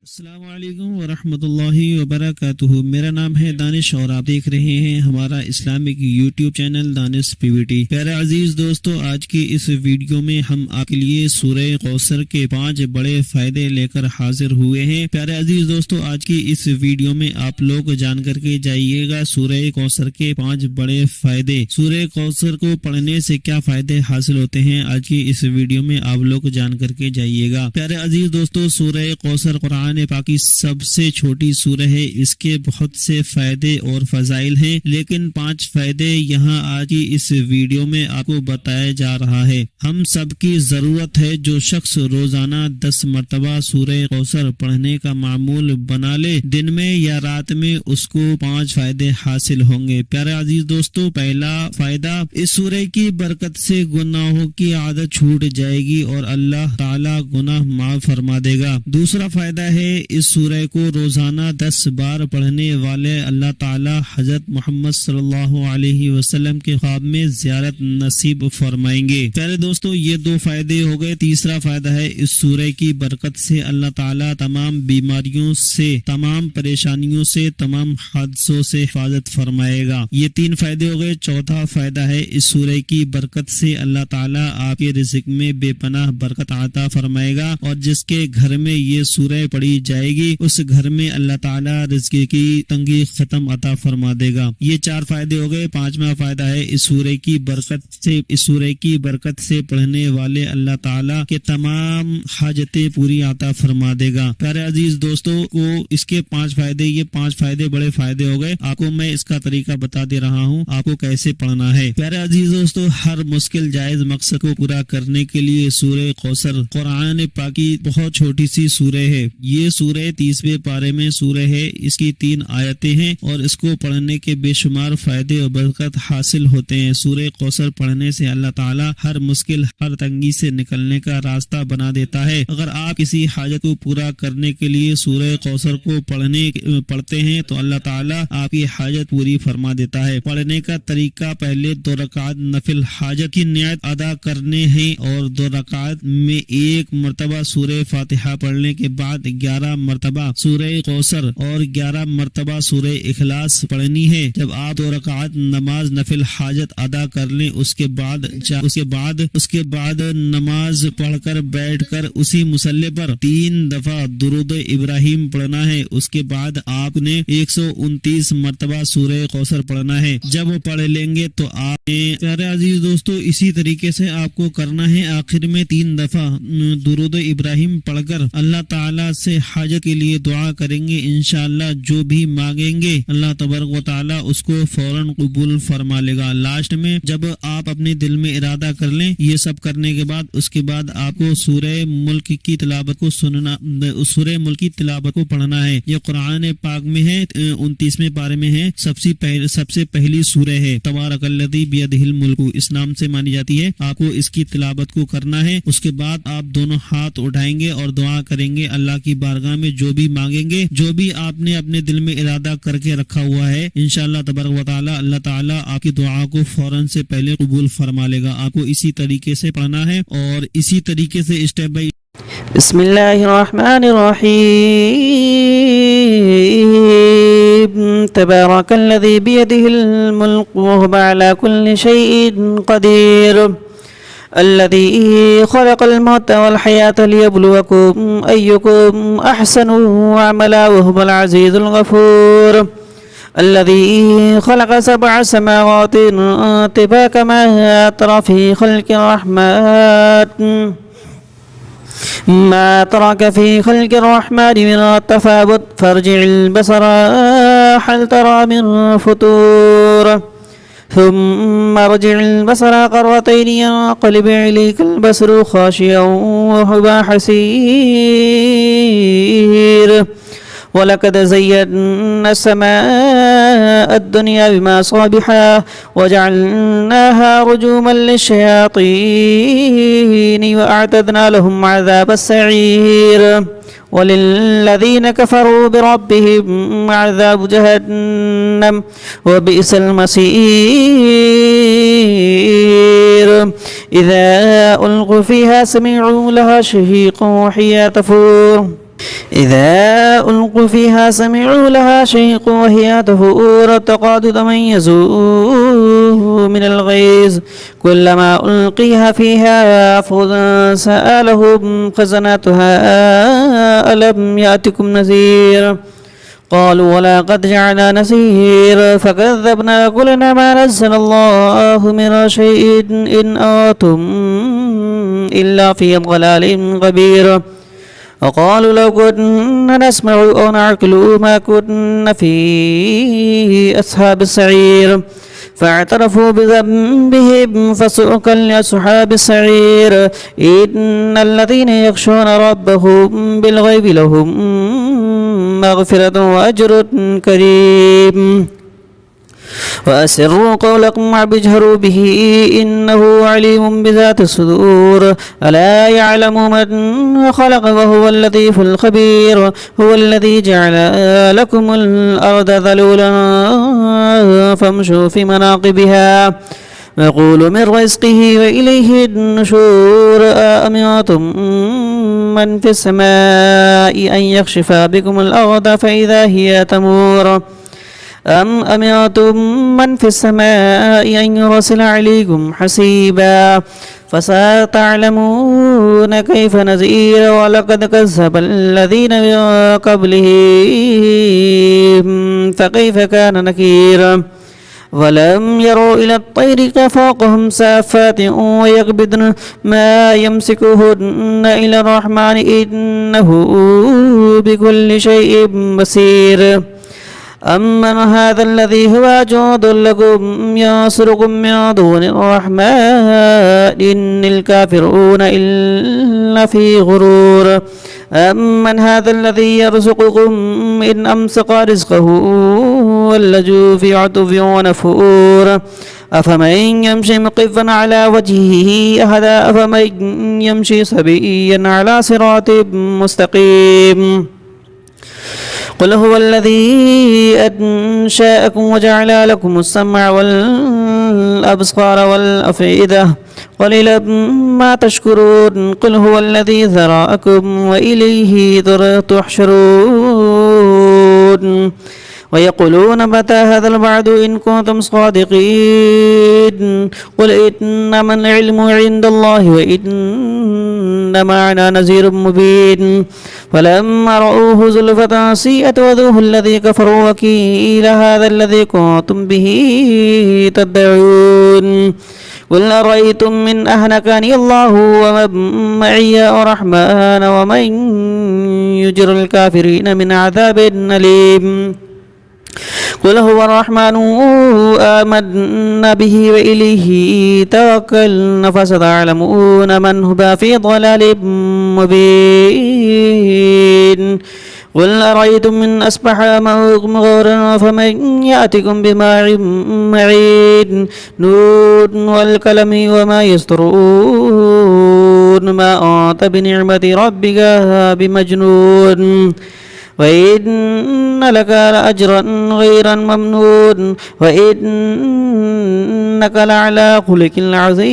السلام علیکم ورحمۃ اللہ وبرکاتہ۔ میرا نام ہے دانش اور آپ دیکھ رہے ہیں ہمارا اسلامک یوٹیوب چینل دانش پی وی ٹی۔ پیارے عزیز دوستو، آج کی اس ویڈیو میں ہم آپ کے لیے سورہ کوثر کے 5 بڑے فائدے لے کر حاضر ہوئے ہیں۔ پیارے عزیز دوستو، آج کی اس ویڈیو میں آپ لوگ جان کر کے جائیے گا سورہ کوثر کے 5 بڑے فائدے۔ سورہ کوثر کو پڑھنے سے کیا فائدے حاصل ہوتے ہیں، آج کی اس ویڈیو میں آپ لوگ جان کر کے جائیے گا۔ پیارے عزیز دوستو، سورہ کوثر قرآن پاک کی سب سے چھوٹی سورہ ہے، اس کے بہت سے فائدے اور فضائل ہیں، لیکن 5 فائدے یہاں آج کی اس ویڈیو میں آپ کو بتایا جا رہا ہے۔ ہم سب کی ضرورت ہے جو شخص روزانہ 10 مرتبہ سورہ کوثر پڑھنے کا معمول بنا لے، دن میں یا رات میں اس کو 5 فائدے حاصل ہوں گے۔ پیارے عزیز دوستو، پہلا فائدہ، اس سورہ کی برکت سے گناہوں کی عادت چھوٹ جائے گی اور اللہ تعالی گناہ معاف فرما دے گا۔ دوسرا فائدہ ہے، اس سورہ کو روزانہ 10 بار پڑھنے والے اللہ تعالی حضرت محمد صلی اللہ علیہ وسلم کے خواب میں زیارت نصیب فرمائیں گے۔ پیارے دوستو، یہ 2 فائدے ہو گئے۔ تیسرا فائدہ ہے، اس سورہ کی برکت سے اللہ تعالی تمام بیماریوں سے، تمام پریشانیوں سے، تمام حادثوں سے حفاظت فرمائے گا۔ یہ 3 فائدے ہو گئے۔ چوتھا فائدہ ہے، اس سورہ کی برکت سے اللہ تعالی آپ کے رزق میں بے پناہ برکت عطا فرمائے گا، اور جس کے گھر میں یہ سورہ پڑھی جائے گی اس گھر میں اللہ تعالی رزق کی تنگی ختم عطا فرما دے گا۔ یہ 4 فائدے ہو گئے۔ 5واں فائدہ ہے، اس سورہ کی برکت سے پڑھنے والے اللہ تعالی کے تمام حاجتیں پوری عطا فرما دے گا۔ پیارے عزیز دوستوں کو اس کے 5 فائدے، یہ 5 فائدے بڑے فائدے ہو گئے۔ آپ کو میں اس کا طریقہ بتا دے رہا ہوں، آپ کو کیسے پڑھنا ہے۔ پیارے عزیز دوستوں، ہر مشکل جائز مقصد کو پورا کرنے کے لیے سورہ کوثر قرآن پاک کی بہت چھوٹی سی سورہ ہے۔ یہ سورہ 30ویں پارے میں سورہ ہے، اس کی 3 آیتیں ہیں اور اس کو پڑھنے کے بے شمار فائدے اور برکت حاصل ہوتے ہیں۔ سورہ کوثر پڑھنے سے اللہ تعالی ہر مشکل، ہر تنگی سے نکلنے کا راستہ بنا دیتا ہے۔ اگر آپ کسی حاجت کو پورا کرنے کے لیے سورہ کوثر کو پڑھتے ہیں تو اللہ تعالی آپ کی حاجت پوری فرما دیتا ہے۔ پڑھنے کا طریقہ، پہلے 2 رکعت نفل حاجت کی نیت ادا کرنے ہیں اور 2 رکعت میں 1 مرتبہ سورہ فاتحہ پڑھنے کے بعد 11 مرتبہ سورہ کوثر اور 11 مرتبہ سورہ اخلاص پڑھنی ہے۔ جب آپ 2 رکعت نماز نفل حاجت ادا کر لیں، اس کے بعد نماز پڑھ کر بیٹھ کر اسی مصلی پر 3 دفعہ درود ابراہیم پڑھنا ہے۔ اس کے بعد آپ نے 129 مرتبہ سورہ کوثر پڑھنا ہے۔ جب وہ پڑھ لیں گے تو آپ پیارے عزیز دوستو، اسی طریقے سے آپ کو کرنا ہے۔ آخر میں 3 دفعہ درود ابراہیم پڑھ کر اللہ تعالی سے حاجت کے لیے دعا کریں گے۔ انشاءاللہ جو بھی مانگیں گے اللہ تبارک و تعالی اس کو فوراً قبول فرما لے گا۔ لاسٹ میں جب آپ اپنے دل میں ارادہ کر لیں، یہ سب کرنے کے بعد اس کے بعد آپ کو سورہ ملک کی تلاوت کو سورہ ملک کی تلاوت کو پڑھنا ہے۔ یہ قرآن پاک میں ہے، 29ویں پارے میں ہے، سب سے پہلی سورہ ہے۔ تبارک الذی بیدہ الملک، اس نام سے مانی جاتی ہے۔ آپ کو اس کی تلاوت کو کرنا ہے۔ اس کے بعد آپ دونوں ہاتھ اٹھائیں گے اور دعا کریں گے اللہ کی بارگاہ میں، جو بھی مانگیں گے، جو بھی آپ نے اپنے دل میں ارادہ کر کے رکھا ہوا ہے، انشاءاللہ تبارک و تعالی اللہ تعالی آپ کی دعا کو فوراً سے پہلے قبول فرما لے گا۔ آپ کو اسی طریقے سے پڑھنا ہے اور اسی طریقے سے اسٹیپ بائی۔ بسم اللہ الرحمن الرحیم، تبارک الذی بیدہ الملک وہو علی کل شیء قدیر، الذي خلق الموت والحياة ليبلوكم أيكم أحسن عملا وهو العزيز الغفور، الذي خلق 7 سماوات طباقا ما ترى في خلق الرحمن ما ترك في خلق الرحمن من التفاوت فارجع البصر هل ترى من فطور ثم ارجع البصر كرتين ينقلب إليك البصر خاشعا وهو حسير، ولقد زينا السماء الدنيا بمصابيح وجعلناها رجوما للشياطين وأعتدنا لهم عذاب السعير، وللذين كفروا بربهم عذاب جهنم وبئس المصير، إذا ألقوا فيها سمعوا لها شهيقا وهي تفور، إذا ألقوا فيها سمعوا لها شيق وهي تفور تقاد تميز من الغيظ كلما ألقيها فيها فوج سألهم خزنتها ألم يأتكم نذير قالوا ولا قد جعلنا نذير فكذبنا قلنا ما نزل الله من شيء إن أنتم إلا في ضلال كبير وقالوا لو كنا نسمع أو نعقل ما كنا في أصحاب السعير فاعترفوا بذنبهم فسوقا لأصحاب السعير إن الذين يخشون ربهم بالغيب لهم مغفرة وأجر كريم وأسروا قولكم واجهروا به إنه عليم بذات الصدور ألا يعلم من خلق وهو اللطيف الخبير هو الذي جعل لكم الأرض ذلولا فامشوا في مناقبها وقولوا من رزقه وإليه النشور أأمنتم من في السماء أن يخشف بكم الأرض فإذا هي تمور أم أمنتم من في السماء أن يرسل عليكم حسيبا فستعلمون كيف نذير ولقد كذب الذين من قبلهم فكيف كان نكير ولم يروا إلى الطير فوقهم سافات ويقبضن ما يمسكهن إلى الرحمن إنه بكل شيء بصير أمن هذا الذي هو جود لكم ينصركم من دون الرحمن إن الكافرون إلا في غرور أمن هذا الذي يرزقكم إن أمسك رزقه واللجوا في عتب ونفور أفمن يمشي مقفا على وجهه أهدى أفمن يمشي سبيا على صراط مستقيم قل هو الذي أنشأكم وجعل لكم السمع والأبصار والأفئدة قليلا ما تشكرون قل هو الذي ذرأكم وإليه تحشرون ويقولون متى هذا الوعد إن كنتم صادقين قل إنما العلم عند الله وإنما أنا نذير مبين فلما رأوه زلفة سيئت وجوه الذي كفروا وقيل هذا الذي كنتم به تدعون قل أرأيتم من أهلكني الله ومن معي الرحمن ومن يجر الكافرين من عذاب أليم قل هو الرحمن آمنا به وإليه توكلنا فستعلمون من هو في ضلال مبين قل أرأيتم من أصبح ماؤكم غورا فمن يأتكم بماء معين نون والقلم وما يسطرون ما أنت بنعمة ربك بمجنون وإن لك لأجرا غير ممنون وإنك لعلى خلق عظيم.